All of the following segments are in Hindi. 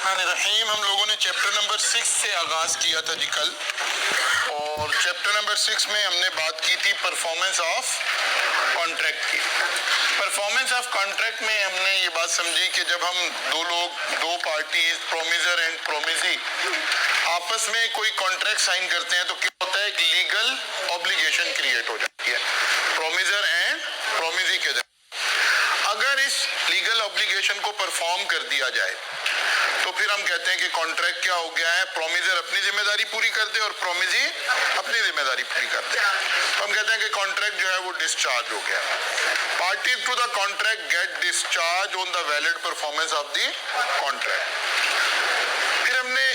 बिस्मिल्लाहिर्रहमानिर्रहीम। हम लोगों ने चैप्टर नंबर 6 से आगाज़ किया था जी कल, और चैप्टर नंबर 6 में हमने बात की थी परफॉर्मेंस ऑफ कॉन्ट्रैक्ट की। परफॉर्मेंस ऑफ कॉन्ट्रैक्ट में हमने ये बात समझी कि जब हम दो पार्टीज प्रोमिजर एंड प्रोमिजी आपस में कोई कॉन्ट्रैक्ट साइन करते हैं तो क्या होता है, एक लीगल ऑब्लिगेशन क्रिएट हो जाती है प्रोमिजर एंड प्रोमिजी के। अगर इस लीगल ऑब्लिगेशन को परफॉर्म कर दिया जाए तो फिर हम कहते हैं कि कॉन्ट्रैक्ट क्या हो गया है, प्रोमिजर अपनी जिम्मेदारी पूरी कर दे और प्रोमिजी अपनी जिम्मेदारी पूरी कर दे, तो हम कहते हैं कि कॉन्ट्रैक्ट जो है वो डिस्चार्ज हो गया। Party to the contract get discharge on the valid performance of the contract. फिर हमने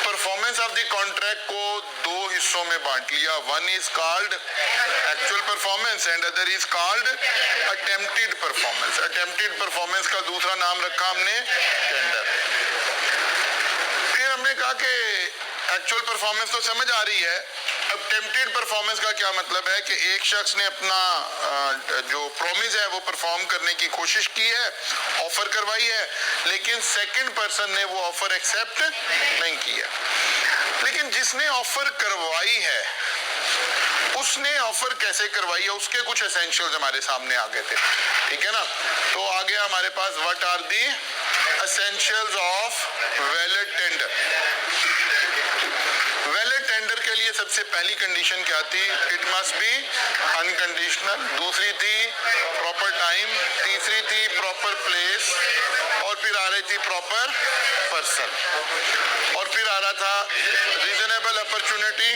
परफॉर्मेंस ऑफ द कॉन्ट्रैक्ट को दो हिस्सों में बांट लिया। One is called actual performance and other is called attempted performance. Attempted performance का दूसरा नाम रखा हमने टेंडर। फिर हमने कहा कि एक्चुअल परफॉर्मेंस तो समझ आ रही है, अब टेम्प्टेड परफॉर्मेंस का क्या मतलब है कि एक शख्स ने अपना जो प्रॉमिस है वो परफॉर्म करने की कोशिश की है, ऑफर करवाई है, लेकिन सेकंड पर्सन ने वो ऑफर एक्सेप्ट नहीं किया। लेकिन जिसने ऑफर करवाई है उसने ऑफर कैसे करवाई है, उसके कुछ एसेंशियल्स हमारे सामने आ गए थे, ठीक है ना। तो आ गया हमारे पास what are the essentials of valid tender. Valid tender के लिए सबसे पहली कंडीशन क्या थी, इट मस्ट बी अनकंडीशनल। दूसरी थी प्रॉपर टाइम, तीसरी थी प्रॉपर प्लेस, और फिर आ रही थी प्रॉपर पर्सन, और फिर आ रहा था रीजनेबल अपॉर्चुनिटी,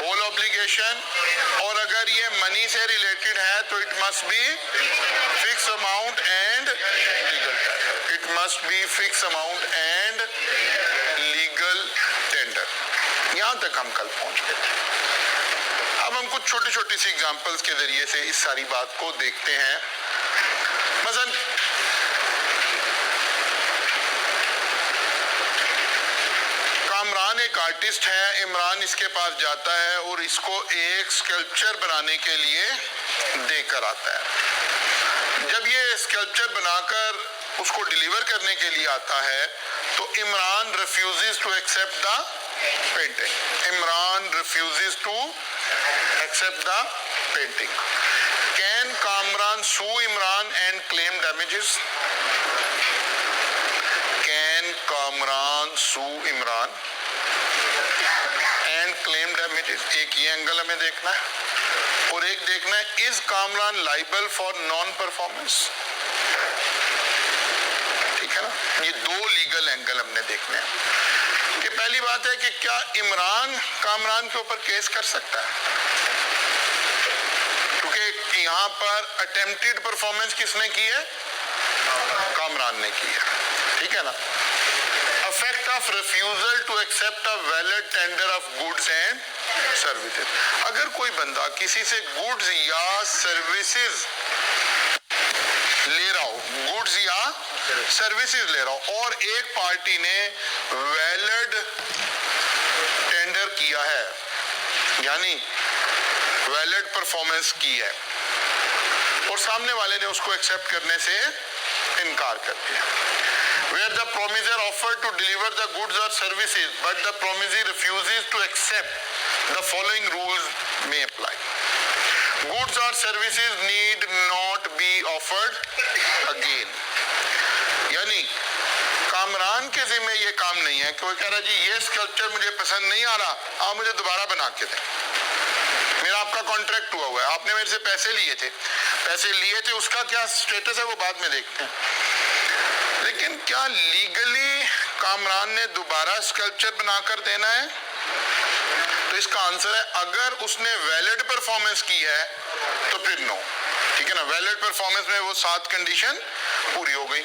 होल ऑब्लिगेशन, और अगर ये मनी से रिलेटेड है तो it must be fix amount and legal tender. It must be fix amount and legal tender. यहां तक हम कल पहुंच गए थे। अब हम कुछ छोटी छोटी सी एग्जांपल्स के जरिए से इस सारी बात को देखते हैं। मसलन कामरान एक आर्टिस्ट है, इमरान इसके पास जाता है और इसको एक स्कल्पचर बनाने के लिए देकर आता है। जब ये स्कल्पचर बनाकर उसको डिलीवर करने के लिए आता है तो Imran refuses to accept the painting. Imran refuses to accept the painting. Can Kamran sue Imran and claim damages? Can Kamran sue Imran and claim damages? एक ये एंगल हमें देखना है, और एक देखना है is Kamran liable for non performance. ठीक है ना, ये दो लीगल एंगल हमने देखने हैं। कि पहली बात है कि क्या इमरान कामरान के ऊपर केस कर सकता है, क्योंकि यहां पर अटेम्प्टेड परफॉर्मेंस किसने की है, कामरान ने की है, ठीक है ना। Effect of refusal to accept a valid tender of goods and services। अगर कोई बंदा किसी से गुड्स या सर्विसेज ले रहा हो, गुड्स या सर्विसेज ले रहा हो, और एक पार्टी ने वैलिड टेंडर किया है, यानी वैलिड परफॉर्मेंस की है, और सामने वाले ने उसको एक्सेप्ट करने से इनकार कर दिया। Where the promisor offered to deliver the goods or services, but the promisee refuses to accept, the following rules may apply. Goods or services need not be offered again। यानी कामरान के जिम्मे ये काम नहीं है कि वो कह रहा जी ये स्कल्पचर मुझे पसंद नहीं आ रहा, आप मुझे दोबारा बना के दें, मेरा आपका कॉन्ट्रैक्ट हुआ हुआ है, आपने मेरे से पैसे लिए थे, उसका क्या स्टेटस है वो बाद में देखते हैं। लेकिन क्या लीगली कामरान ने दोबारा स्कल्पचर बनाकर देना है? तो इसका आंसर है अगर उसने वैलिड परफॉर्मेंस की है तो फिर नो, ठीक है ना। वैलिड परफॉर्मेंस में वो 7 कंडीशन पूरी हो गई।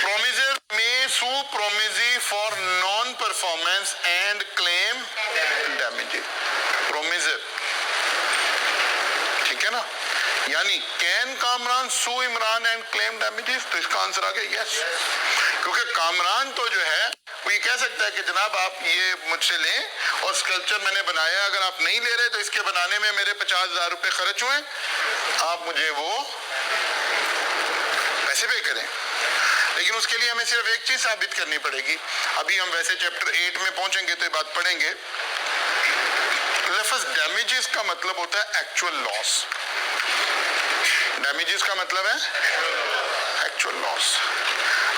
प्रोमिजर में sue promisee for non performance and claim damages. Promisor, ठीक है ना, यानी can Kamran sue Imran and claim damages? तो इसका आंसर आ गया यस, क्योंकि कामरान तो जो है वो ये कह सकता है कि जनाब आप ये मुझसे लें और स्कल्पचर मैंने बनाया, अगर आप नहीं ले रहे तो इसके बनाने में मेरे 50,000 रुपए खर्च हुए, आप मुझे वो पैसे पे करें। लेकिन उसके लिए हमें सिर्फ एक चीज साबित करनी पड़ेगी। अभी हम वैसे चैप्टर 8 में पहुंचेंगे तो ये बात पढ़ेंगे। लफ्ज डैमेजेस का मतलब होता है एक्चुअल लॉस। डैमेजेस का मतलब है एक्चुअल लॉस।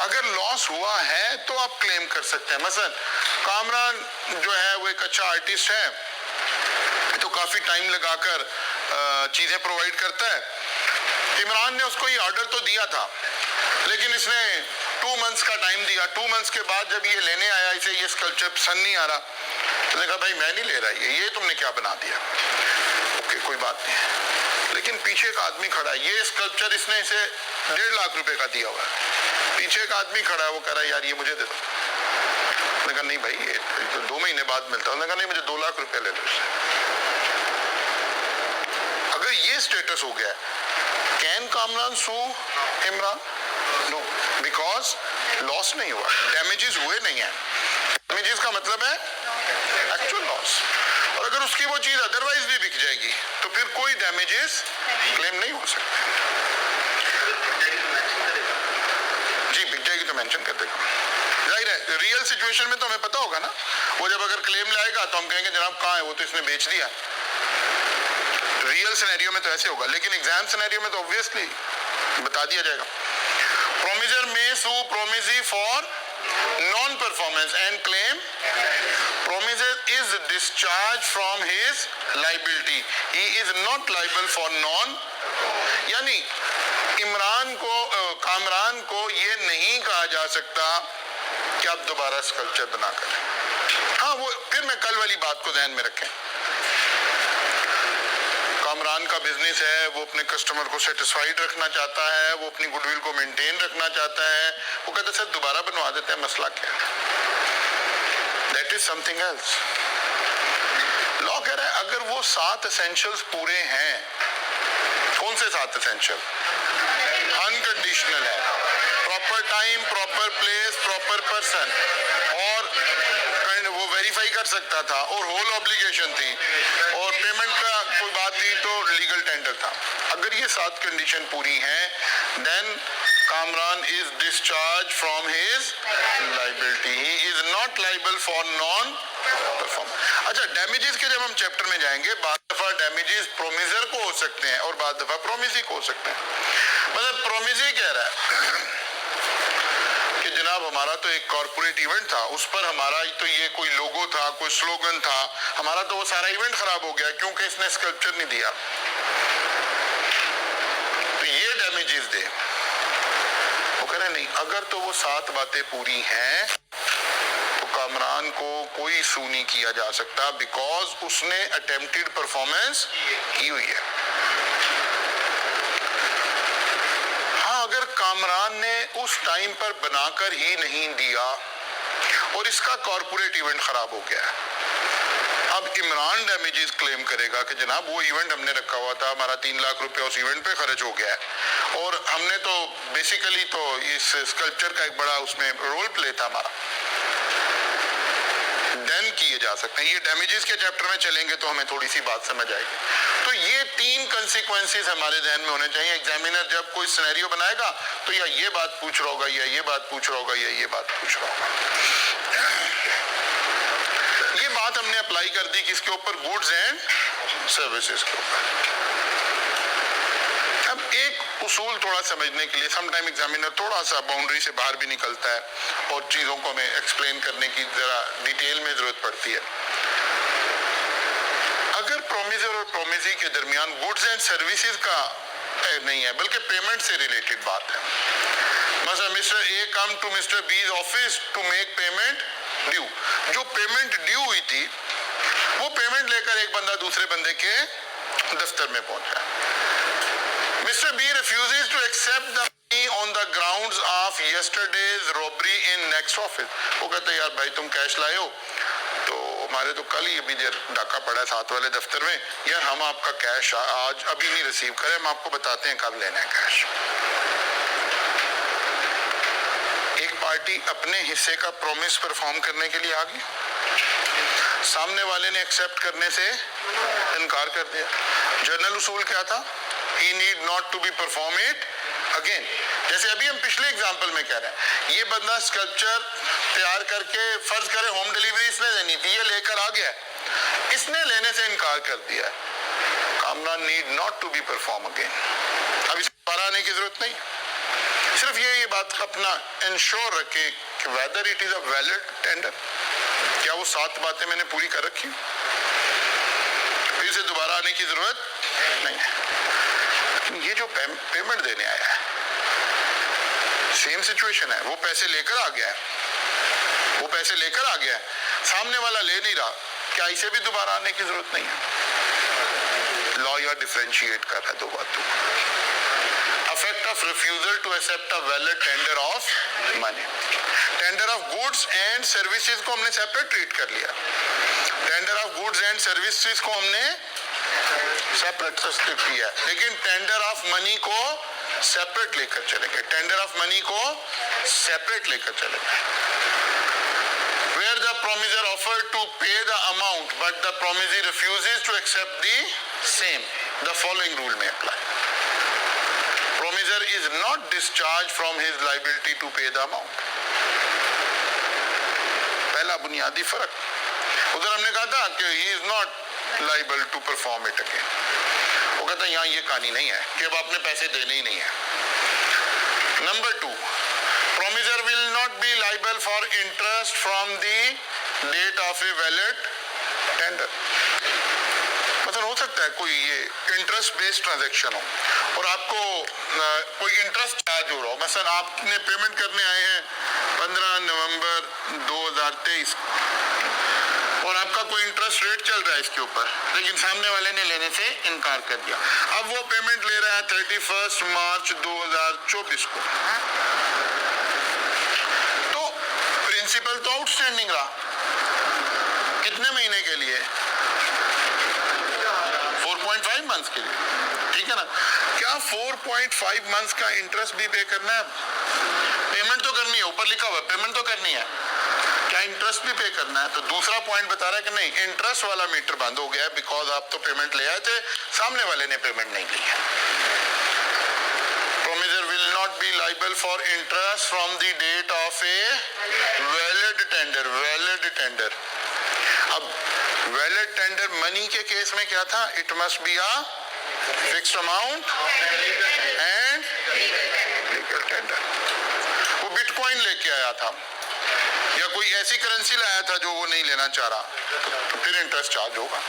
अगर लॉस हुआ है तो आप क्लेम कर सकते हैं। मसलन कामरान जो है वो एक अच्छा आर्टिस्ट है, तो काफी टाइम लगाकर चीजें प्रोवाइड करता है। इमरान ने उसको ये ऑर्डर तो दिया था, लेकिन इसने 2 मंथ्स का टाइम दिया। 2 मंथ्स के बाद जब ये लेने आया, इसे ये स्कल्पचर पसंद नहीं आ रहा, तो कहा भाई मैं नहीं ले रहा, ये तुमने क्या बना दिया। ओके कोई बात नहीं, लेकिन पीछे एक आदमी खड़ा है, ये स्कल्पचर इसने इसे 1.5 लाख रुपए का दिया हुआ है। पीछे एक आदमी खड़ा है, वो कह रहा है यार ये मुझे दे दो। मैंने कहा नहीं भाई ये तो 2 महीने बाद मिलता है। उन्होंने कहा नहीं मुझे 2 लाख रुपए ले लो इससे। अगर ये स्टेटस हो गया, can Kamran sue Imran? No, because loss नहीं हुआ, डैमेजेस हुए नहीं है। डैमेजेस का मतलब है एक्चुअल लॉस। और अगर उसकी वो चीज अदरवाइज भी बिक जाएगी तो फिर कोई डैमेजेस क्लेम नहीं हो सकते। जी बिक जाएगी तो मेंशन कर देगा। जाहिर है रियल सिचुएशन में तो हमें पता होगा ना, वो जब अगर क्लेम लाएगा तो हम कहेंगे जनाब कहाँ है वो, तो इसने बेच दिया। रियल सिनेरियो में तो ऐसे होगा, लेकिन एग्जाम सिनेरियो में तो ऑब्वियसली बता दिया जाएगा। प्रोमिजर में sue promisee for non performance and claim promisor is discharge from his liability, he is not liable for non. यानी इमरान को कामरान को ये नहीं कहा जा सकता कि आप दोबारा स्कल्पचर बना कर। हाँ वो फिर मैं कल वाली बात को ध्यान में रखें। कामरान का बिजनेस है, वो अपने कस्टमर को सेटिस्फाइड रखना चाहता है, वो अपनी गुडविल को मेंटेन रखना चाहता है। वो कहते सर दोबारा बनवा देते हैं, मसला क्या है? That is something else. Law कह रहा है अगर वो 7 एसेंशियल्स पूरे हैं, कौन से 7 एसेंशियल? अनकंडीशनल है, proper time, proper place, proper person, और वो वेरीफाई कर सकता था, और होल ऑब्लिगेशन थी, और पेमेंट का कोई बात थी तो लीगल टेंडर था। अगर ये 7 कंडीशन पूरी हैं, then Kamran is discharge from his liability, he is not liable for non perform. अच्छा डैमेजेस के जब हम चैप्टर में जाएंगे, बाद दफा डैमेजेस प्रोमिजर को हो सकते हैं और बाद दफा प्रोमिजी को हो सकते हैं। मतलब प्रोमिजी कह रहा है कि जनाब हमारा तो एक कॉर्पोरेट इवेंट था, उस पर हमारा तो ये कोई लोगो था, कोई स्लोगन था, हमारा तो वो सारा इवेंट खराब हो गया क्योंकि इसने स्कल्पचर नहीं दिया, तो ये डैमेजेस दे। वो कह रहे नहीं, अगर तो वो 7 बातें पूरी हैं तो कामरान को कोई सू नहीं किया जा सकता, बिकॉज उसने अटेम्प्टेड परफॉर्मेंस की हुई है। अगर कामरान ने उस टाइम पर बनाकर ही नहीं दिया और इसका कॉर्पोरेट इवेंट खराब हो गया, अब इमरान डैमेजेस क्लेम करेगा कि जनाब वो इवेंट हमने रखा हुआ था, हमारा 3 लाख रुपए उस इवेंट पे खर्च हो गया है, और हमने तो बेसिकली तो इस स्कल्पचर का एक बड़ा उसमें रोल प्ले था हमारा। देन किए जा सकते हैं। ये डैमेजेस के चैप्टर में चलेंगे तो हमें थोड़ी सी बात समझ आएगी। तो ये 3 कंसिक्वेंसेस हमारे ध्यान में होने चाहिए। एग्जामिनर जब कोई सिनेरियो बनाएगा तो या ये बात पूछ रहा होगा, या ये बात पूछ रहा होगा, या ये बात पूछ रहा होगा। ये बात हमने अप्लाई कर दी किसके ऊपर? गुड्स एंड सर्विसेज के ऊपर। अब एक उसूल थोड़ा समझने के लिए समटाइम एग्जामिनर थोड़ा सा बाउंड्री से बाहर भी निकलता है और चीजों को हमें एक्सप्लेन करने की जरा डिटेल में जरूरत पड़ती है। अगर प्रोमिजर और प्रोमिजी के दरमियान गुड्स एंड सर्विसेज का नहीं है बल्कि पेमेंट से रिलेटेड बात है, मतलब mister A come to mister B's office to make payment due, जो पेमेंट ड्यू हुई थी वो पेमेंट लेकर एक बंदा दूसरे बंदे के दफ्तर में पहुंचा। Mr. B refuses to accept the money on the grounds of yesterday's robbery in next office. वो कहते यार भाई तुम कैश लाए हो, तो हमारे तो कल ही अभी डाका पड़ा है 7 वाले दफ्तर में, यार हम आपका कैश आज अभी नहीं रिसीव करें, हम आपको बताते हैं कब लेना है कैश। एक पार्टी अपने हिस्से का प्रॉमिस परफॉर्म करने के लिए आ गई, सामने वाले ने एक्सेप्ट करने से इनकार कर दिया। जर्नल उसूल क्या था? He need not to be perform it again जैसे अभी हम पिछले एग्जांपल में कह रहे हैं, ये बंदा स्कल्पचर तैयार करके फर्ज करे होम डिलीवरी इसने देनी थी, ये लेकर आ गया, इसने लेने से इनकार कर दिया, कामना need not to be perform again, अब इसे दोबारा आने की जरूरत नहीं। सिर्फ ये बात अपना इंश्योर रखे कि whether it is a valid tender, क्या वो 7 बातें मैंने पूरी कर रखी, फिर से दोबारा आने की जरूरत नहीं है। ये जो पेमेंट देने आया है सेम सिचुएशन है, वो पैसे लेकर आ गया है, वो पैसे लेकर आ गया है, सामने वाला ले नहीं रहा, क्या इसे भी दोबारा आने की जरूरत नहीं है? लॉ यह डिफरेंशिएट कर रहा है दो बातों को। Affect of refusal to accept a valid tender of money, tender of goods and services को हमने सेपरेट ट्रीट कर लिया, tender of goods and services को हमने सेपरेट किया, लेकिन टेंडर ऑफ मनी को सेपरेट लेकर चलेंगे, टेंडर ऑफ मनी को सेपरेट लेकर चलेंगे। Where the promisor offered to pay the amount but the promisee refuses to accept the same, the following rule may apply. Promisor is not discharged from his liability to pay the amount. पहला बुनियादी फर्क, उधर हमने कहा था कि he is not liable to perform it again, वो कहता है यहाँ ये कहानी नहीं है कि अब आपने पैसे देने ही नहीं है। Number 2, promisor will not be liable for interest from the date of a valid tender। मतलब हो सकता है कोई ये इंटरेस्ट बेस्ड ट्रांजैक्शन हो और आपको कोई इंटरेस्ट चार्ज हो रहा हो, मसलन आपने पेमेंट करने आए हैं 15 नवंबर 2023 और आपका कोई इंटरेस्ट रेट चल रहा है इसके ऊपर, लेकिन सामने वाले ने लेने से इनकार कर दिया, अब वो पेमेंट ले रहा है 31 मार्च 2024 को, तो प्रिंसिपल तो आउटस्टैंडिंग रहा, कितने महीने के लिए? 4.5 मंथ्स के लिए, ठीक है ना? क्या 4.5 मंथ्स का इंटरेस्ट भी पे करना है? पेमेंट तो करनी है, ऊपर लिखा हुआ पेमेंट तो करनी है, क्या इंटरेस्ट भी पे करना है? तो दूसरा पॉइंट बता रहा है कि नहीं, इंटरेस्ट वाला मीटर बंद हो गया है, बिकॉज आप तो पेमेंट ले आए थे, सामने वाले ने पेमेंट नहीं ली है। Promisor will not be liable for interest from the date of a valid tender, valid tender। अब valid tender मनी के केस में क्या था? It must be a fixed amount and legal tender। वो बिटकॉइन लेके आया था या कोई ऐसी करेंसी लाया था जो वो नहीं लेना चाह रहा, तो फिर इंटरेस्ट चार्ज होगा।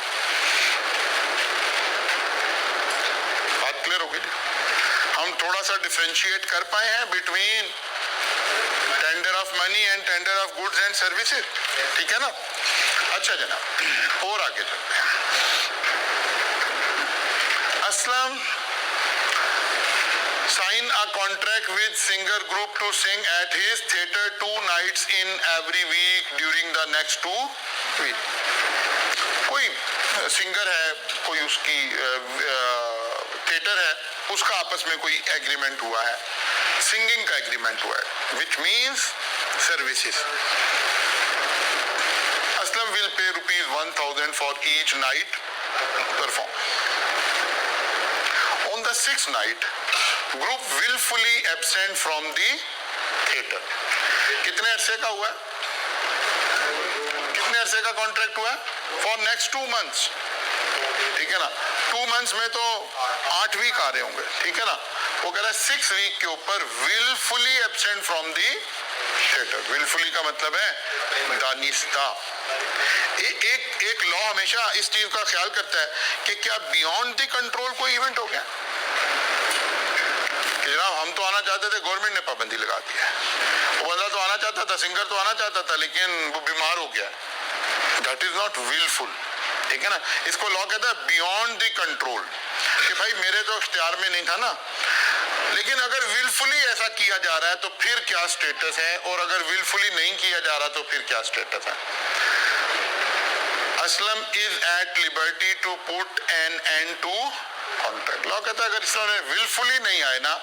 बात क्लियर हो गई? हम थोड़ा सा डिफरेंशिएट कर पाए हैं between tender of money and tender of goods and services, ठीक है ना? अच्छा जनाब, और आगे चलते हैं। Aslam sign a contract with singer group to sing at his theatre 2 nights in every week during the next 2 weeks। कोई सिंगर है, कोई उसकी थिएटर है, उसका आपस में कोई एग्रीमेंट हुआ है, सिंगिंग का एग्रीमेंट हुआ है, which means services। Aslam will pay ₹1,000 for each night performed। On the 6th night, group willfully absent from the theater। कितने अरसे का हुआ है? कितने अरसे का कॉन्ट्रैक्ट हुआ है? For next 2 months, ठीक है ना? 2 months में तो 8 वीक आ रहे होंगे, ठीक है ना? वो कह रहा है 6 वीक के ऊपर willfully absent from the theater। willfully का मतलब है दानिस्ता। एक लॉ हमेशा इस चीज का ख्याल करता है कि क्या बियॉन्ड द कंट्रोल कोई इवेंट हो गया? जनाब हम तो आना चाहते थे, गवर्नमेंट ने पाबंदी लगा दी है, वो बंदा तो आना चाहता था, सिंगर तो आना चाहता था, लेकिन वो बीमार हो गया, दैट इज नॉट विलफुल, ठीक है ना? इसको लॉ कहता है बियॉन्ड द कंट्रोल, कि भाई मेरे तो इख्तियार में नहीं था ना, लेकिन अगर विलफुली ऐसा किया जा रहा है तो फिर क्या स्टेटस है, और अगर विलफुली नहीं किया जा रहा तो फिर क्या स्टेटस है? Aslam is at liberty to put an end to contract. Law कहता है अगर इसने विलफुली नहीं आए ना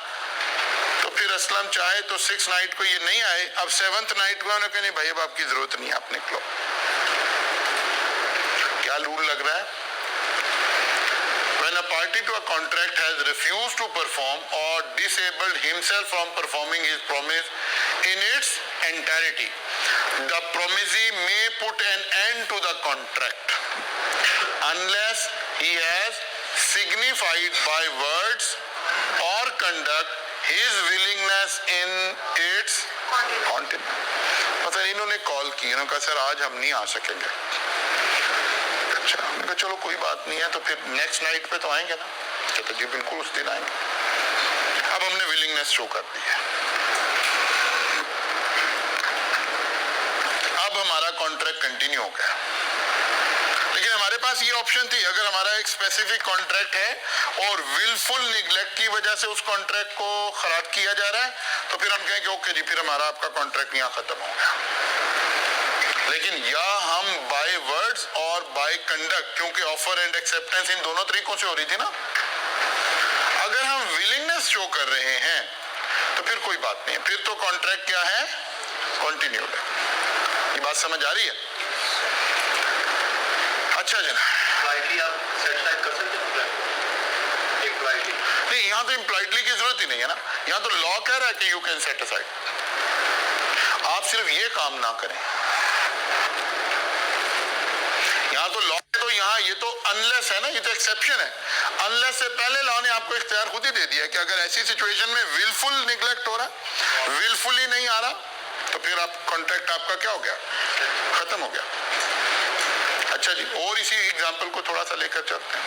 तो फिर असलम चाहे तो 6 नाइट को ये नहीं आए, अब 7th नाइट को उन्होंने कहा नहीं भाई अब आपकी जरूरत नहीं है, आप निकलो। क्या रूल लग रहा है? When a party to a contract has refused to perform or disabled himself from performing his promise in its entirety, the promisee may put an end to the contract unless he has signified by words or conduct his willingness in its content. मतलब इन्होंने कॉल की, इन्होंने कहा सर आज हम नहीं आ सकेंगे। अच्छा, मैंने कहा चलो कोई बात नहीं है, तो फिर नेक्स्ट नाइट पे तो आएंगे ना? कहते जी बिल्कुल उस दिन आएंगे। अब हमने विलिंगनेस शो कर दी है, अब हमारा कॉन्ट्रैक्ट कंटिन्यू हो गया। लेकिन हमारे पास ये ऑप्शन थी, अगर हमारा एक स्पेसिफिक कॉन्ट्रैक्ट है और विलफुल निगलेक्ट की वजह से उस कॉन्ट्रैक्ट को खराब किया जा रहा है, तो फिर हम कहेंगे ओके जी, फिर हमारा आपका कॉन्ट्रैक्ट यहाँ खत्म हो गया। लेकिन या हम बाय वर्ड्स और बाय कंडक्ट, क्योंकि ऑफर एंड एक्सेप्टेंस इन दोनों तरीकों से हो रही थी ना, अगर हम विलिंगनेस शो कर रहे हैं तो फिर कोई बात नहीं है, फिर तो कॉन्ट्रैक्ट क्या है, कंटिन्यूड है। ये बात समझ आ रही है? अच्छा जना, आप सेटिस्फाई कर सकते हैं इम्प्लाइडली? नहीं, यहाँ तो इम्प्लाइडली की जरूरत ही नहीं है ना, यहाँ तो लॉ कह रहा है कि यू कैन सेट असाइड। आप सिर्फ ये काम ना करें, यहाँ तो लॉ है, तो यहाँ ये तो अनलेस है ना, ये तो एक्सेप्शन है। अनलेस से पहले लॉ ने आपको इख्तियार खुद ही दे दिया कि अगर ऐसी सिचुएशन में विलफुल निगलेक्ट हो रहा, विलफुली नहीं आ रहा, तो फिर आप कॉन्ट्रैक्ट आपका क्या हो गया, खत्म हो गया। अच्छा जी, और इसी एग्जाम्पल को थोड़ा सा लेकर चलते हैं।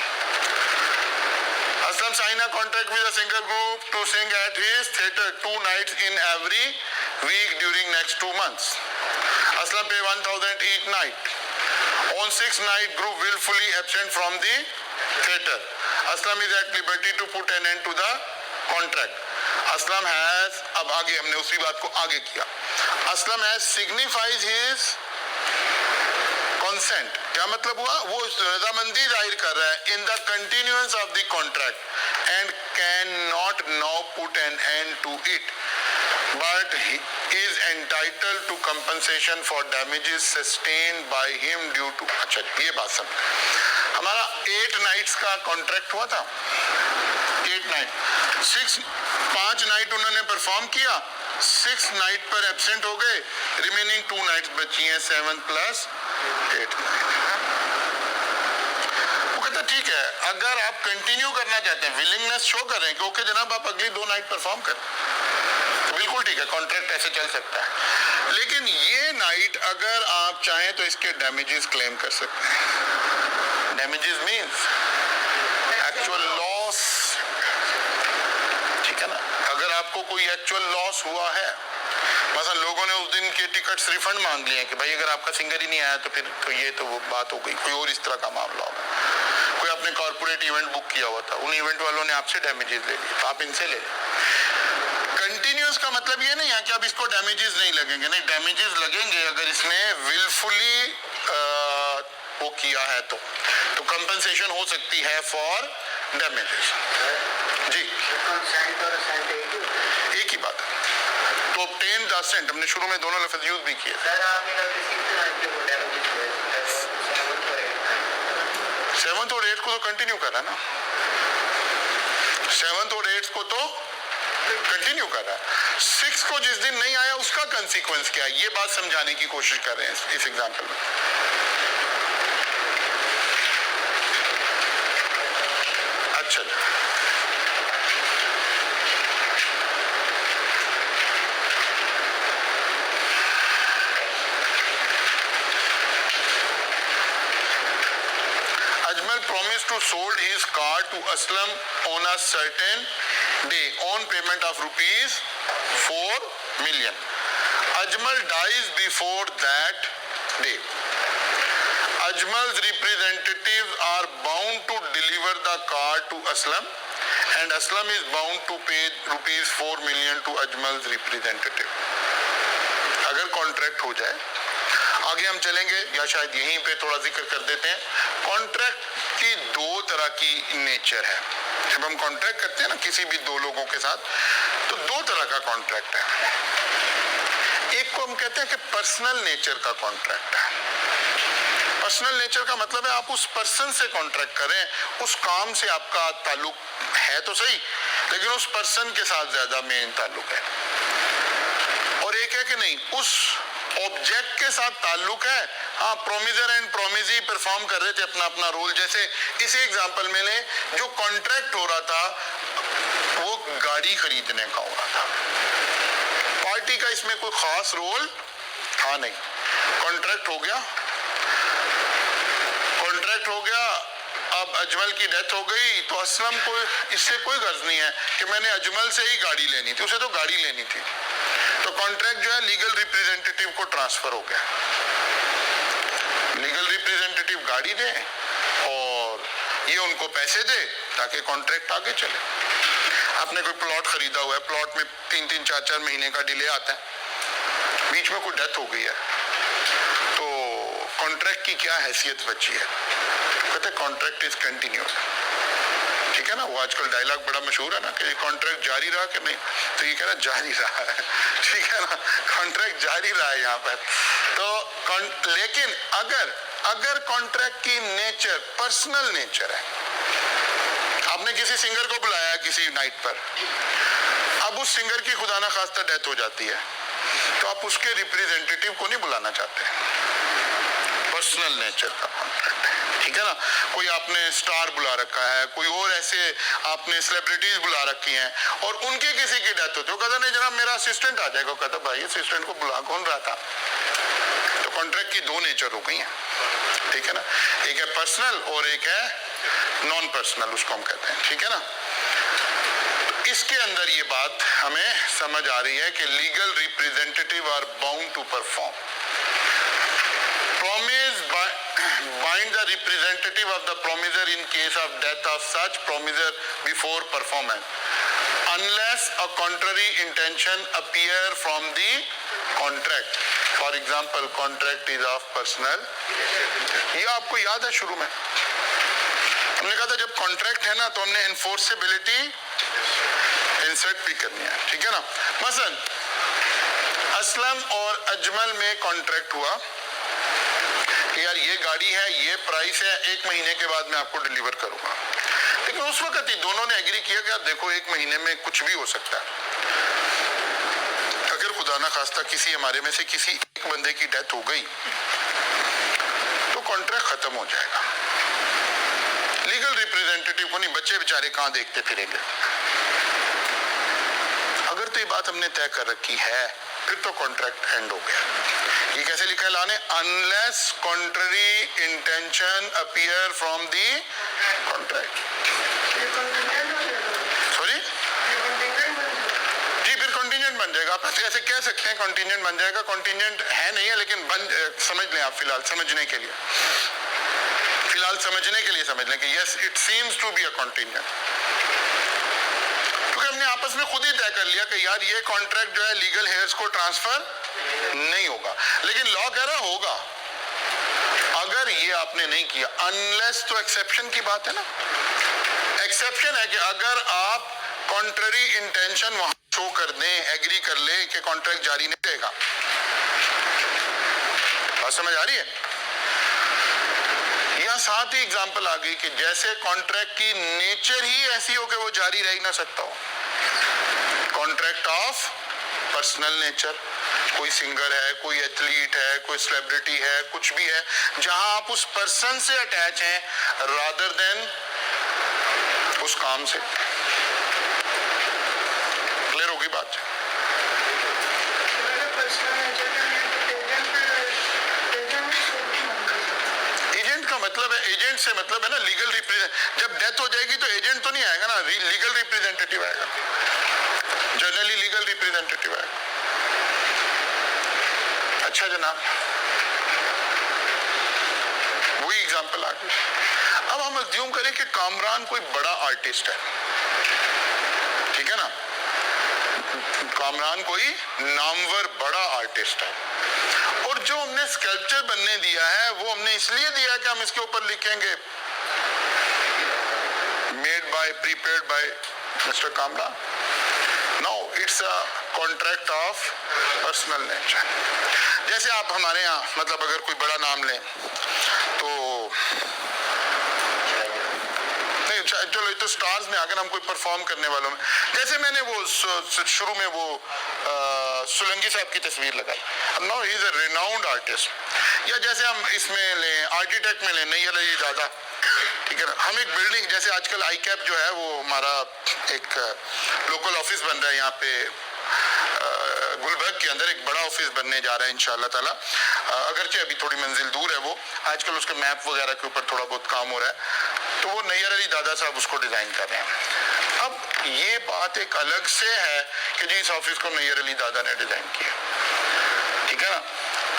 Aslam signed a contract with a singer group to sing at his theatre 2 nights in every week during next 2 months. Aslam pay 1,000 each night. On 6th night, group willfully absent from the theatre. Aslam is at liberty to put an end to the contract. Aslam has, अब आगे हमने उसी बात को आगे किया, Aslam has signifies his consent। क्या मतलब हुआ, वो रजामंदी जाहिर कर रहा है in the continuance of the contract and can not now put an end to it, but he is entitled to compensation for damages sustained by him due to. अच्छा, ये बात समझ, हमारा 8 नाइट्स का कॉन्ट्रैक्ट हुआ था, 8 नाइट, 5 नाइट उन्होंने परफॉर्म किया, 6 नाइट पर एब्सेंट हो गए, रिमेनिंग 2 नाइट्स बची हैं, 7 + 8 नाइट। वो कहता ठीक है, अगर आप कंटिन्यू करना चाहते हैं, विलिंगनेस शो करें कि ओके जनाब आप अगली 2 नाइट परफॉर्म करें, तो बिल्कुल ठीक है, कॉन्ट्रैक्ट ऐसे चल सकता है। लेकिन ये नाइट अगर आप चाहें तो इसके डैमेजेस क्लेम कर सकते हैं। डैमेजेस मींस एक्चुअल लॉस, ठीक है ना। अगर आपको कोई एक्चुअल लॉस हुआ है, मतलब लोगों ने उस दिन के टिकट्स रिफंड मांग लिए कि भाई अगर आपका सिंगर ही नहीं आया तो फिर तो ये तो वो बात हो गई, कोई और इस तरह का मामला होगा। कोई आपने कॉर्पोरेट इवेंट बुक किया हुआ था, उन इवेंट वालों ने आपसे डैमेजेस ले लिए, तो आप इनसे ले लें। कंटिन्यूस का मतलब ये नहीं है कि अब इसको डैमेजेस नहीं लगेंगे, नहीं, डैमेजेस लगेंगे अगर इसने विलफुली वो किया है तो कंपनसेशन हो सकती है फॉर डैमेजेस। जी, एक ही बात है, तो obtain the assent, हमने शुरू में दोनों लफ्ज यूज भी किए। 7th और 8th को तो कंटिन्यू कर रहा है ना, 7th और 8th को तो कंटिन्यू कर रहा है। 6 को जिस दिन नहीं आया उसका कंसीक्वेंस क्या है, ये बात समझाने की कोशिश कर रहे हैं इस एग्जाम्पल में। अच्छा, promised to sold his car to Aslam on a certain day on payment of rupees 4 million. Ajmal dies before that day. Ajmal's representatives are bound to deliver the car to Aslam and Aslam is bound to pay rupees 4 million to Ajmal's representative. अगर कॉन्ट्रैक्ट हो जाए, आगे हम चलेंगे या शायद यहीं पे थोड़ा जिक्र कर देते हैं। कॉन्ट्रैक्ट की 2 तरह की नेचर है। जब हम कॉन्ट्रैक्ट करते हैं ना किसी भी 2 लोगों के साथ, तो 2 तरह का कॉन्ट्रैक्ट है। एक को हम कहते हैं कि पर्सनल नेचर का कॉन्ट्रैक्ट है, पर्सनल नेचर का मतलब है आप उस पर्सन से कॉन्ट्रैक्ट करें, उस काम से आपका ताल्लुक है तो सही, लेकिन उस पर्सन के साथ ज्यादा मेन ताल्लुक है। और एक है कि नहीं, उस ऑब्जेक्ट के साथ ताल्लुक है। हाँ, प्रोमिजर एंड प्रोमिजी परफॉर्म कर रहे थे अपना अपना रोल। जैसे इसी एग्जांपल में ले, जो कॉन्ट्रैक्ट हो रहा था वो गाड़ी खरीदने का हो रहा था। पार्टी का इसमें कोई खास रोल था नहीं। कॉन्ट्रैक्ट हो गया, कॉन्ट्रैक्ट हो गया। अब अजमल की डेथ हो गई तो असलम को इससे कोई गर्ज नहीं है कि मैंने अजमल से ही गाड़ी लेनी थी, उसे तो गाड़ी लेनी थी। तो कॉन्ट्रैक्ट जो है लीगल रिप्रेजेंटेटिव को ट्रांसफर हो गया। लीगल रिप्रेजेंटेटिव गाड़ी दे और ये उनको पैसे दे ताकि कॉन्ट्रैक्ट आगे चले। आपने कोई प्लॉट खरीदा हुआ है, प्लॉट में 3-3, 4-4 महीने का डिले आता है, बीच में कोई डेथ हो गई है, तो कॉन्ट्रैक्ट की क्या हैसियत बची है? कहते कॉन्ट्रैक्ट इज कंटिन्यूस। ठीक है ना, वो आजकल डायलॉग बड़ा मशहूर है ना कि कॉन्ट्रैक्ट जारी रहा कि नहीं, तो ये कह रहा जारी रहा है। ठीक है ना, कॉन्ट्रैक्ट जारी रहा है यहाँ पर। तो लेकिन अगर कॉन्ट्रैक्ट की नेचर पर्सनल नेचर है, आपने किसी सिंगर को बुलाया किसी नाइट पर, अब उस सिंगर की खुदा ना खास्ता डेथ हो जाती है, तो आप उसके रिप्रेजेंटेटिव को नहीं बुलाना चाहते। पर्सनल नेचर का कॉन्ट्रैक्ट है। ठीक है ना, कोई आपने स्टार बुला रखा है, कोई और ऐसे आपने सेलिब्रिटीज बुला रखी हैं और उनके किसी की डेथ होती है, कहता नहीं जनाब मेरा असिस्टेंट आ जाएगा, कहता भाई असिस्टेंट को बुला कौन रहा था। तो कॉन्ट्रैक्ट की दो नेचर हो गई हैं। ठीक है ना, एक है पर्सनल और एक है नॉन पर्सनल, उसको हम कहते हैं। ठीक है ना, तो इसके अंदर ये बात हमें समझ आ रही है कि legal representative are bound to perform. Promise bind the representative of the promiser in case of death of such promiser before performance, unless a contrary intention appear from the contract. For example, contract is of personal। ये आपको याद है शुरू में हमने कहा था जब कॉन्ट्रैक्ट है ना तो हमने एनफोर्सेबिलिटी इंसर्ट भी करनी है। ठीक है ना, मसलन असलम और अजमल में कॉन्ट्रैक्ट हुआ कि यार ये गाड़ी है, ये प्राइस है, 1 महीने के बाद मैं आपको डिलीवर करूंगा। लेकिन उस वक्त ही दोनों ने एग्री किया कि यार देखो 1 महीने में कुछ भी हो सकता है। अगर खुदा ना खास्ता किसी हमारे में से किसी एक बंदे की डेथ हो गई तो कॉन्ट्रैक्ट खत्म हो जाएगा। लीगल रिप्रेजेंटेटिव को नहीं, बच्चे बेचारे कहां देखते फिरेंगे। अगर तो ये बात हमने तय कर रखी है फिर तो कॉन्ट्रैक्ट एंड हो गया। ये कैसे लिखा है लाने, unless contrary intention appear from the contract. Sorry जी, फिर कॉन्टिजेंट बन जाएगा। आप ऐसे कह सकते हैं कॉन्टिजेंट बन जाएगा, कॉन्टिजेंट है नहीं है लेकिन समझ लें आप फिलहाल समझने के लिए, समझ लें कि yes it seems to be a contingent. क्योंकि हमने आपस में खुद ही तय कर लिया कि यार ये कॉन्ट्रैक्ट जो है लीगल हेयर्स को ट्रांसफर नहीं होगा, लेकिन लॉ कह रहा होगा अगर ये आपने नहीं किया। अनलेस तो एक्सेप्शन की बात है ना, एक्सेप्शन है कि अगर आप कॉन्ट्ररी इंटेंशन वहां शो कर दें, एग्री कर ले कि कॉन्ट्रैक्ट जारी नहीं रहेगा। बात समझ आ रही है? यहां साथ ही एग्जांपल आ गई कि जैसे कॉन्ट्रैक्ट की नेचर ही ऐसी हो कि वो जारी रह ही ना सकता हो। कॉन्ट्रैक्ट ऑफ पर्सनल नेचर, कोई सिंगर है, कोई एथलीट है, कोई सेलिब्रिटी है, कुछ भी है जहां आप उस पर्सन से अटैच हैं रादर देन उस काम से। क्लियर होगी बात? एजेंट का मतलब है, एजेंट से मतलब है ना लीगल रिप्रेजेंट। जब डेथ हो जाएगी तो एजेंट तो नहीं आएगा ना, लीगल रिप्रेजेंटेटिव आएगा, जनरली लीगल रिप्रेजेंटेटिव आएगा। अच्छा जनाब, वही एग्जांपल आ गई। अब हम अज्यूम करें कि कामरान कोई बड़ा आर्टिस्ट है, ठीक है ना, कामरान कोई नामवर बड़ा आर्टिस्ट है, और जो हमने स्कल्पचर बनने दिया है वो हमने इसलिए दिया कि हम इसके ऊपर लिखेंगे made by, prepared by mister Kamran. Now it's a contract of personal nature. जैसे आप हमारे यहाँ मतलब अगर कोई बड़ा नाम लें तो नहीं, चलो ये तो स्टार्स में अगर हम कोई परफॉर्म करने वालों में, जैसे मैंने वो शुरू में वो सुलंगी साहब की तस्वीर लगाई, no he is a renowned artist. या जैसे हम इसमें लें आर्किटेक्ट में लें नैयर अली दादा, ठीक है ना, हम एक बिल्डिंग जैसे आजकल आई कैप जो है वो हमारा एक लोकल ऑफिस बन रहा है यहाँ पे गुलबर्ग के अंदर एक बड़ा ऑफिस बनने जा रहा है इंशाल्लाह ताला, अगरचे अभी थोड़ी मंजिल दूर है वो, आजकल उसके मैप वगैरह के ऊपर थोड़ा बहुत काम हो रहा है, तो वो नैयर अली दादा साहब उसको डिजाइन कर रहे हैं। अब ये बात एक अलग से है कि जी इस ऑफिस को नैयर अली दादा ने डिजाइन किया, ठीक है ना।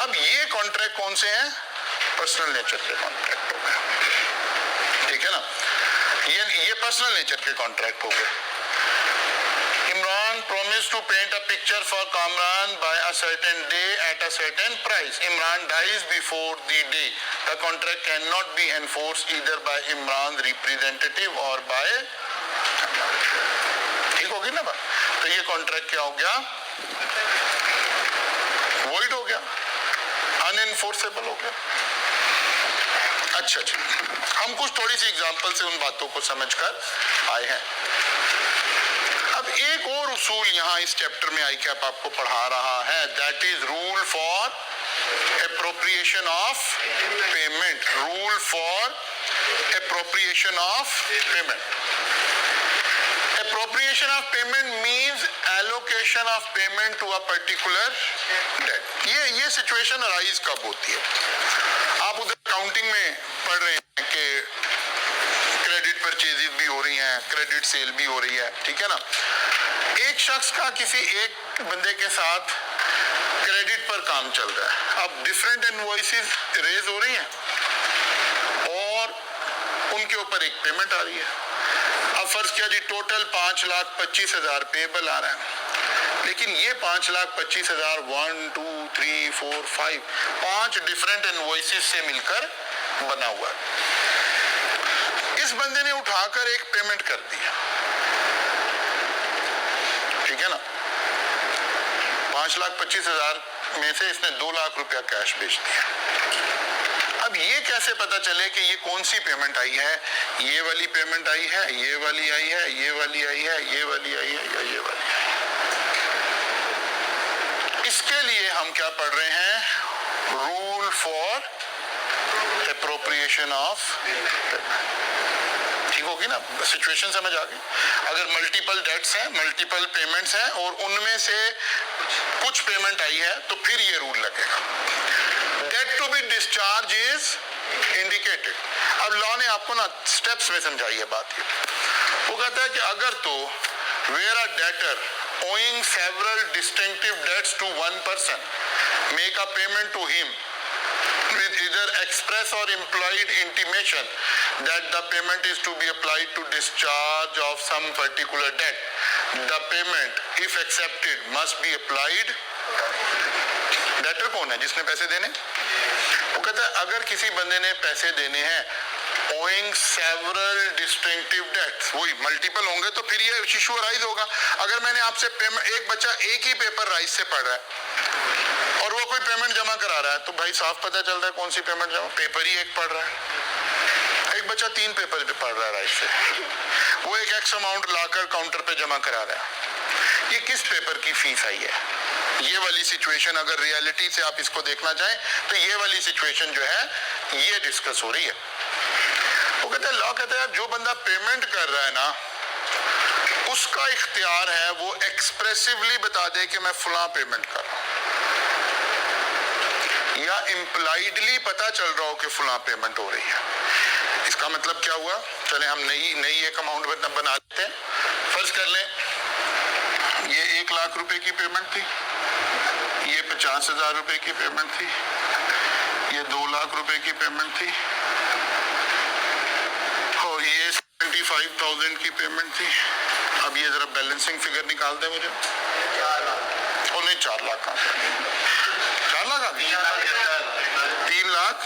अब ये कॉन्ट्रैक्ट कौन से हैं? पर्सनल नेचर के कॉन्ट्रैक्ट हो गए, ठीक है ना, ये पर्सनल नेचर के कॉन्ट्रैक्ट हो गए। Imran promised to paint a picture for Kamran by a certain day at a certain price. Imran dies before the day. The contract cannot be enforced either by Imran's representative or by, ठीक होगी ना बात? तो ये कॉन्ट्रैक्ट क्या हो गया? वॉइड हो गया, अनएनफोर्सेबल हो गया। अच्छा, हम कुछ थोड़ी सी एग्जांपल से उन बातों को समझकर आए हैं। अब एक और उसूल यहाँ इस चैप्टर में आई कैप आपको पढ़ा रहा है, that is rule for appropriation of payment. Rule for appropriation of payment. Appropriation of payment means allocation of payment to a particular debt. ये सिचुएशन अराइज कब होती है? आप उधर अकाउंटिंग में पढ़ रहे हैं कि क्रेडिट परचेजेस भी हो रही हैं, क्रेडिट सेल भी हो रही है, ठीक है ना। एक शख्स का किसी एक बंदे के साथ क्रेडिट पर काम चल रहा है, अब डिफरेंट इनवॉइसेस रेज हो रही हैं और उनके ऊपर एक पेमेंट आ रही है। अब फर्ज किया जी टोटल 5,25,000 पेबल आ रहा है, लेकिन ये 5,25,000 1 2 3 4 5 5 डिफरेंट इनवॉइसेस से मिलकर बना हुआ है। इस बंदे ने उठाकर एक पेमेंट कर दिया, ठीक है ना, 5,25,000 में से इसने 2 लाख रुपया कैश भेज दिया। अब ये कैसे पता चले कि ये कौन सी पेमेंट आई है? ये वाली पेमेंट आई है, ये वाली आई है, ये वाली आई है, ये वाली आई है या ये वाली आई है? इसके लिए हम क्या पढ़ रहे हैं? Rule for appropriation of payment. ठीक होगी ना, सिचुएशन समझ आ गई। अगर मल्टीपल डेट्स हैं, मल्टीपल पेमेंट्स हैं और उनमें से कुछ पेमेंट आई है तो फिर ये रूल लगेगा, debt to be discharge is indicated. अब लॉ ने आपको ना स्टेप्स में समझाई है बात। ये वो कहता है कि अगर तो where a debtor owing several distinctive debts to one person make a payment to him with either express or implied intimation that the payment is to be applied to discharge of some particular debt, the payment if accepted must be applied। Debtor कौन है? जिसने पैसे देने। वो कहता है अगर किसी बंदे ने पैसे देने हैं owing several distinctive debts, वही मल्टीपल होंगे तो फिर ये इशू राइज होगा। अगर मैंने आपसे पेमेंट, एक बच्चा एक ही पेपर राइज से पढ़ रहा है और वो कोई पेमेंट जमा करा रहा है तो भाई साफ पता चल रहा है कौन सी पेमेंट जमा, पेपर ही एक पढ़ रहा है। एक बच्चा 3 पेपर पढ़ रहा है राइज से, वो एक एक्स अमाउंट लाकर काउंटर पे जमा करा रहा है। ये किस पेपर की फीस आई है? ये वाली सिचुएशन अगर रियलिटी से आप इसको देखना चाहें तो ये वाली सिचुएशन जो है ये डिस्कस हो रही है। वो कहते हैं, लॉ कहता है जो बंदा पेमेंट कर रहा है ना उसका इख्तियार है वो एक्सप्रेसिवली बता दे कि मैं फुला पेमेंट कर रहा हूं, या इम्प्लाइडली पता चल रहा हो कि फुला पेमेंट हो रही है। इसका मतलब क्या हुआ? चले हम नई एक अमाउंट बना लेते हैं। फर्ज कर लें ये 1 लाख रुपए की पेमेंट थी, ये 50,000 रुपए की पेमेंट थी, ये 2 लाख रुपए की पेमेंट थी और ये 75,000 की पेमेंट थी। अब ये जरा बैलेंसिंग फिगर निकाल दे मुझे। 4 लाख। और नहीं 4 लाख का 4 लाख आ गई, 3 लाख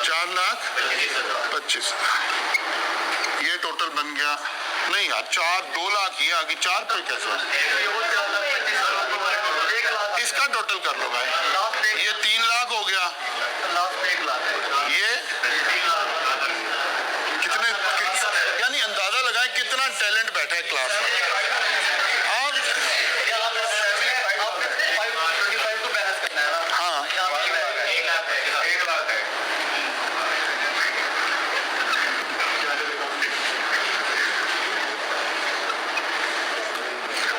4,25,000 ये टोटल टोटल बन गया, नहीं यार 2 लाख ही आगे 4 पे कैसे है? इसका टोटल कर लो भाई, ये 3 लाख हो गया, ये कितने, यानी अंदाजा लगाए कितना टैलेंट बैठा है क्लास में। और हाँ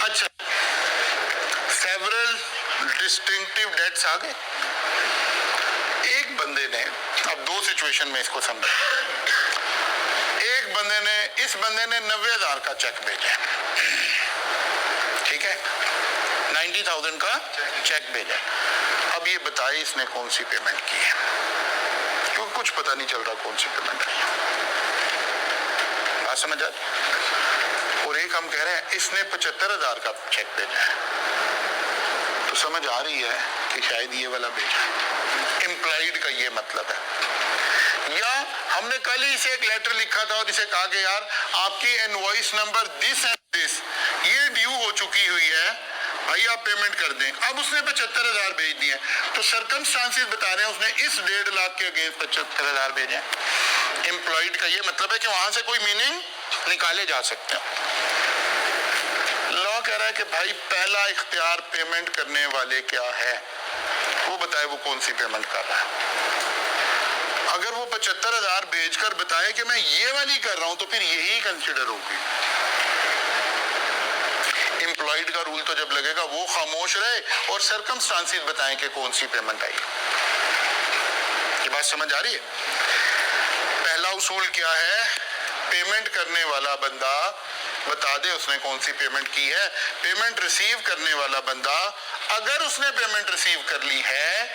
अच्छा, सेवरल डिस्टिंक्टिव डेट्स आ गए। एक बंदे ने, अब 2 सिचुएशन में इसको समझे, एक बंदे ने, इस बंदे ने 90,000 का चेक भेजा, ठीक है, 90,000 का चेक भेजा। अब ये बताए इसने कौन सी पेमेंट की है, क्योंकि कुछ पता नहीं चल रहा कौन सी पेमेंट है। बात समझ आ? और एक हम कह रहे हैं इसने 75,000 का चेक भेजा है, तो समझ आ रही है कि शायद ये वाला भेजा, इम्प्लाइड का ये मतलब है। या हमने कल ही इसे एक लेटर लिखा था और इसे कहा कि यार आपकी invoice number this and this ये ड्यू हो चुकी हुई है, भाई आप पेमेंट कर दें। अब उसने 75,000 भेज दिए, तो सर्कमस्टांसेस बता रहे हैं उसने इस 1.5 लाख के अगेंस्ट 75,000 भेजे। एम्प्लॉयड का ये मतलब है कि वहां से कोई मीनिंग निकाले जा सकते हैं। लॉ कह रहा है कि भाई पहला इख्तियार पेमेंट करने वाले क्या है, वो बताए वो कौन सी पेमेंट कर रहा है। अगर वो 75,000 भेजकर बताए कि मैं ये वाली कर रहा हूं, तो फिर यही कंसिडर होगी। एम्प्लॉयड का रूल तो जब लगेगा वो खामोश रहे और सर्कमस्टांसेस बताएं कि कौन सी पेमेंट आई। ये बात समझ आ रही है? पहला उसूल क्या है, पेमेंट करने वाला बंदा बता दे उसने कौन सी पेमेंट की है। पेमेंट रिसीव करने वाला बंदा अगर उसने पेमेंट रिसीव कर ली है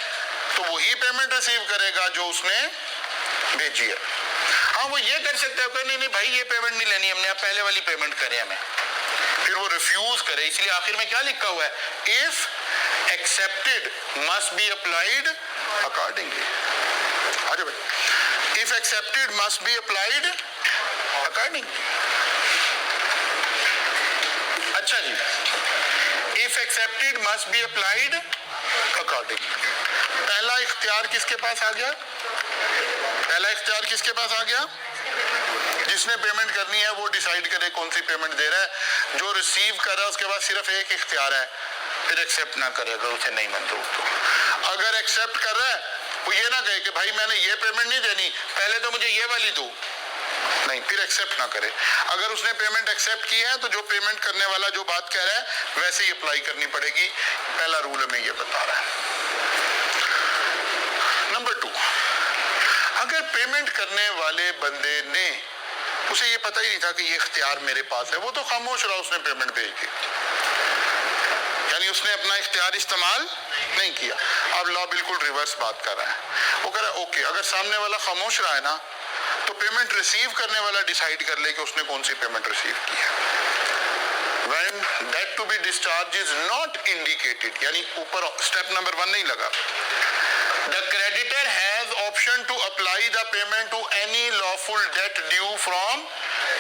तो वही पेमेंट रिसीव करेगा जो उसने भेजी है। हाँ, वो ये कर सकते हो कि नहीं भाई ये पेमेंट नहीं लेनी हमने, आप पहले वाली पेमेंट करें हमें, फिर वो रिफ्यूज करे। इसलिए आखिर में क्या लिखा हुआ है, if accepted must be applied accordingly. आ जाओ भाई, if accepted must be applied accordingly. अच्छा जी, if accepted must be applied accordingly. पहला इख्तियार किसके पास आ गया, पहला इख्तियार किसके पास आ गया, जिसने पेमेंट करनी है वो डिसाइड करे कौन सी पेमेंट दे रहा है। जो रिसीव कर रहा है उसके पास सिर्फ एक इख्तियार है, फिर एक्सेप्ट ना करे अगर उसे नहीं मंजूर तो। अगर एक्सेप्ट कर रहा है वो ये ना कहे कि भाई मैंने ये पेमेंट नहीं देनी, पहले तो मुझे ये वाली दो, नहीं, फिर एक्सेप्ट ना करे। अगर उसने पेमेंट एक्सेप्ट की है तो जो पेमेंट करने वाला जो बात कह रहा है वैसे ही अप्लाई करनी पड़ेगी। पहला रूल हमें ये बता रहा है। नंबर 2, अगर पेमेंट करने वाले बंदे ने, उसे ये पता ही नहीं था कि ये इख्तियार मेरे पास है, वो तो खामोश रहा, उसने पेमेंट भेज दी, यानी उसने अपना इख्तियार इस्तेमाल नहीं किया। अब लॉ बिल्कुल रिवर्स बात कर रहा है, वो कह रहा है ओके, अगर सामने वाला खामोश रहा है ना तो पेमेंट रिसीव करने वाला डिसाइड कर ले कि उसने कौन सी पेमेंट रिसीव की है। When that to be discharged is not indicated, यानी ऊपर स्टेप नंबर 1 नहीं लगा। The creditor has option to apply the payment to any lawful debt due from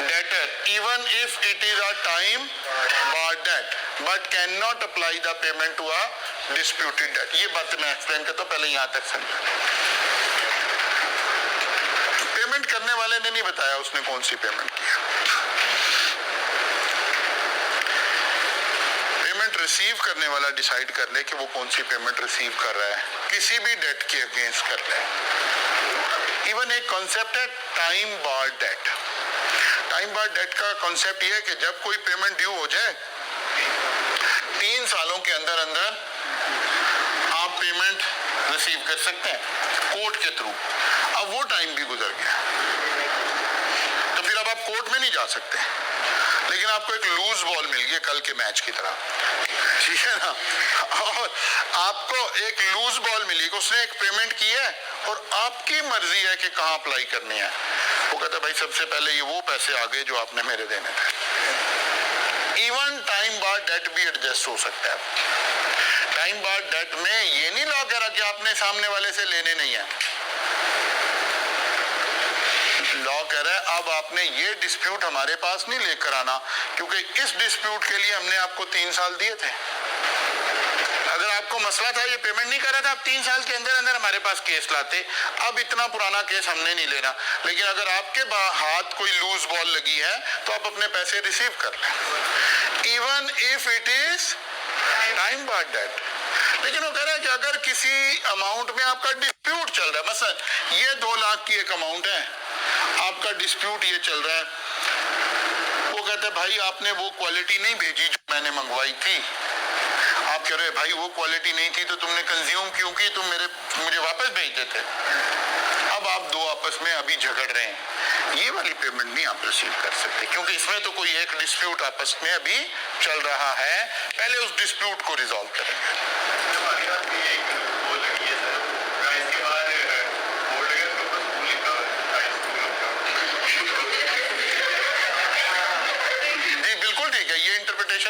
debtor, even if it is a time barred debt, but cannot apply the payment to a disputed debt. ये बात मैं एक्सप्लेन करता हूँ, पहले यहाँ तक समझो। पेमेंट करने वाले ने नहीं बताया उसने कौन सी पेमेंट की है, पेमेंट रिसीव करने वाला डिसाइड कर ले कि वो कौन सी पेमेंट रिसीव कर रहा है, किसी भी डेट के अगेंस्ट कर ले। इवन एक कॉन्सेप्ट है टाइम बार डेट। टाइम बार डेट का कॉन्सेप्ट ये है कि जब कोई पेमेंट ड्यू हो जाए 3 सालों के अंदर अंदर आप पेमेंट रिसीव कर सकते हैं कोर्ट के थ्रू। अब वो टाइम भी गुजर गया तो फिर अब आप कोर्ट में नहीं जा सकते, लेकिन आपको एक लूज बॉल मिल गई कल के मैच की तरह, ठीक है ना, और आपको एक लूज बॉल मिली कि उसने एक पेमेंट की है और आपकी मर्जी है कि कहाँ अप्लाई करनी है। वो कहता है भाई सबसे पहले ये वो पैसे आ गए जो आपने मेरे देने थे। इवन टाइम बार डेट भी एडजस्ट हो सकता है। टाइम बार डेट में ये नहीं लॉ कह रहा कि आपने सामने वाले से लेने नहीं है, लॉ कह रहा है अब आप आपने ये डिस्प्यूट हमारे पास नहीं लेकर आना, क्योंकि इस डिस्प्यूट के लिए हमने आपको 3 साल दिए थे। अगर आपको मसला था ये पेमेंट नहीं कर रहा था, आप 3 साल के अंदर अंदर हमारे पास केस लाते। अब इतना पुराना केस हमने नहीं लेना, लेकिन अगर आपके हाथ कोई लूज बॉल लगी है तो आप अपने पैसे रिसीव कर लें, even if it is time barred debt. लेकिन वो कह रहा है कि अगर किसी अमाउंट में आपका डिस्प्यूट चल रहा है, मसलन ये 2 लाख की एक अमाउंट है, आपका डिस्प्यूट ये चल रहा है, वो कहता है भाई आपने वो क्वालिटी नहीं भेजी जो मैंने मंगवाई थी। आप कह रहे भाई वो क्वालिटी नहीं थी तो तुमने कंज्यूम क्यों की, तुम मुझे वापस भेज देते। अब आप दो आपस में अभी झगड़ रहे हैं, ये वाली पेमेंट नहीं आप रिसीव कर सकते, क्योंकि इसमें तो कोई एक डिस्प्यूट आपस में अभी चल रहा है। पहले उस डिस्प्यूट को रिजॉल्व करेंगे।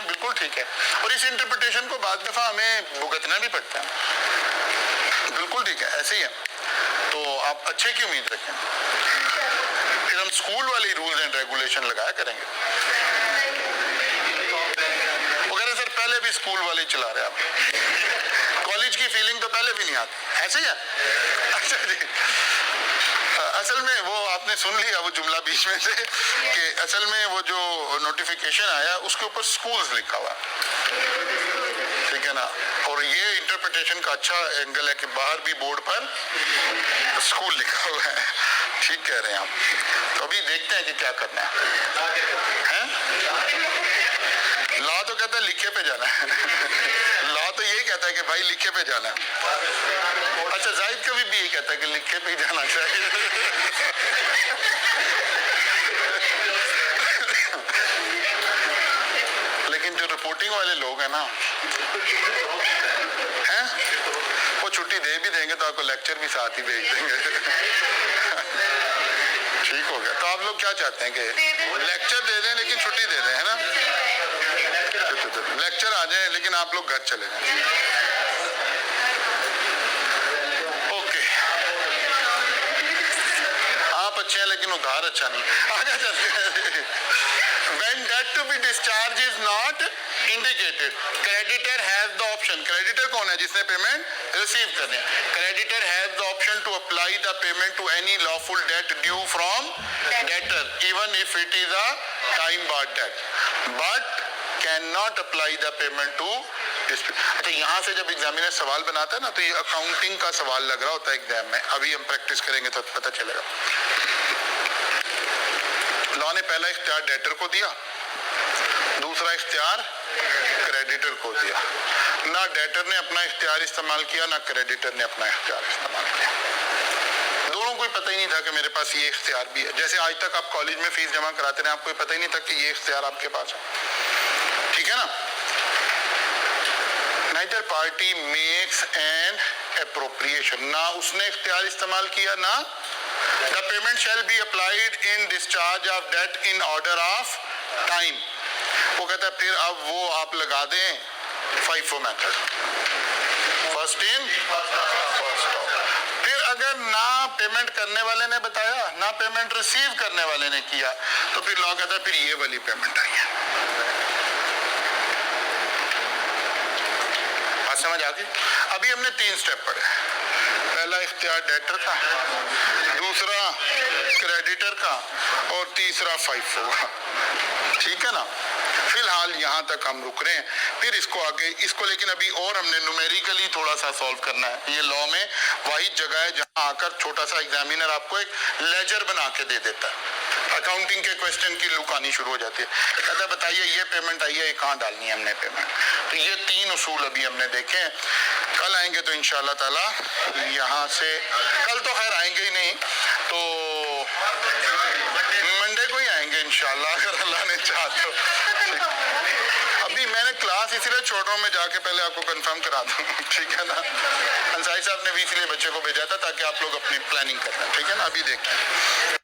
बिल्कुल ठीक है, और इस इंटरप्रिटेशन को बाद दफा हमें भुगतना भी पड़ता है। बिल्कुल ठीक है, ऐसे ही है। तो आप अच्छे की उम्मीद रखें, फिर हम स्कूल वाली रूल्स एंड रेगुलेशन लगाया करेंगे। वो कह रहे सर पहले भी स्कूल वाले चला रहे आप, कॉलेज की फीलिंग तो पहले भी नहीं आती, ऐसे ही है। अच्छा जी, असल में वो आपने सुन लिया वो जुमला बीच में से कि असल में वो जो नोटिफिकेशन आया उसके ऊपर स्कूल्स लिखा हुआ, ठीक है ना, और ये इंटरप्रिटेशन का अच्छा एंगल है कि बाहर भी बोर्ड पर स्कूल लिखा हुआ है। ठीक कह रहे हैं आप। तो अभी देखते हैं कि क्या करना है? लॉ तो कहता है लिखे पे जाना है। लॉ तो यही कहता है कि भाई लिखे पे जाना है। अच्छा, जाहिद कभी भी यही कहता है कि लिखे पे ही जाना चाहिए। लेकिन जो रिपोर्टिंग वाले लोग हैं ना, हैं वो छुट्टी दे भी देंगे तो आपको लेक्चर भी साथ ही भेज देंगे। ठीक हो गया। तो आप लोग क्या चाहते हैं कि लेक्चर दे दें लेकिन छुट्टी दे दें, है ना? लेक्चर आ जाए लेकिन आप लोग घर चले जाएं। ओके, आप अच्छे हैं लेकिन उधार अच्छा नहीं। आगे चलते हैं। When debt to be discharged is not indicated, creditor has the option. Creditor कौन है? जिसने पेमेंट रिसीव करनी है। Creditor has the option to apply the payment to any lawful debt due from debtor, even if it is a time-barred debt, but cannot apply the payment to dispute. अच्छा, यहाँ से जब एग्जामिनर सवाल बनाता है ना तो ये अकाउंटिंग का सवाल लग रहा होता है एग्जाम में। अभी हम प्रैक्टिस करेंगे तो पता चलेगा। लॉ ने पहला इख्तियार डेटर को दिया, दूसरा इख्तियार क्रेडिटर को दिया। ना डेटर ने अपना इख्तियार इस्तेमाल किया, ना क्रेडिटर ने अपना इख्तियार इस्तेमाल किया। दोनों को पता ही नहीं था कि मेरे पास ये इख्तियार भी है। जैसे आज तक आप कॉलेज में फीस जमा कराते रहे, आपको पता ही नहीं था कि ये इख्तियार आपके पास है। ठीक है ना? Neither party makes an appropriation, ना उसने इख्तियार इस्तेमाल किया, ना the payment shall be applied in discharge of debt in order of time. वो कहता है फिर अब वो आप लगा दें FIFO method, first in first out. फिर अगर ना पेमेंट करने वाले ने बताया, ना पेमेंट रिसीव करने वाले ने किया, तो फिर लॉ कहता है फिर ये वाली पेमेंट आई है। बात समझ आ गई? अभी हमने 3 स्टेप पढ़े। पहला इख्तियार डेटर का, दूसरा क्रेडिटर का, और तीसरा FIFO का। ठीक है ना? फिलहाल यहाँ तक हम रुक रहे हैं, फिर इसको आगे लेकिन अभी और हमने न्यूमेरिकली थोड़ा सा सॉल्व करना है। ये लॉ में वही जगह है जहाँ आकर छोटा सा एग्जामिनर आपको एक लेजर बना के दे देता है। अकाउंटिंग के क्वेश्चन की लुक आनी शुरू हो जाती है। कहता है बताइए ये पेमेंट आई है, ये कहाँ डालनी है हमने पेमेंट। तो ये 3 उसूल अभी हमने देखे हैं। कल आएंगे तो इंशाल्लाह ताला यहाँ से, कल तो खैर आएंगे ही नहीं, तो मंडे को ही आएंगे इंशाल्लाह, अगर अल्लाह ने चाहा तो। अभी मैंने क्लास इसलिए छोड़ रहा हूँ, मैं जाके पहले आपको कंफर्म करा दूँ। ठीक है ना? अंसारी साहब ने भी इसलिए बच्चे को भेजा था ताकि आप लोग अपनी प्लानिंग कर लें। ठीक है ना? अभी देखिए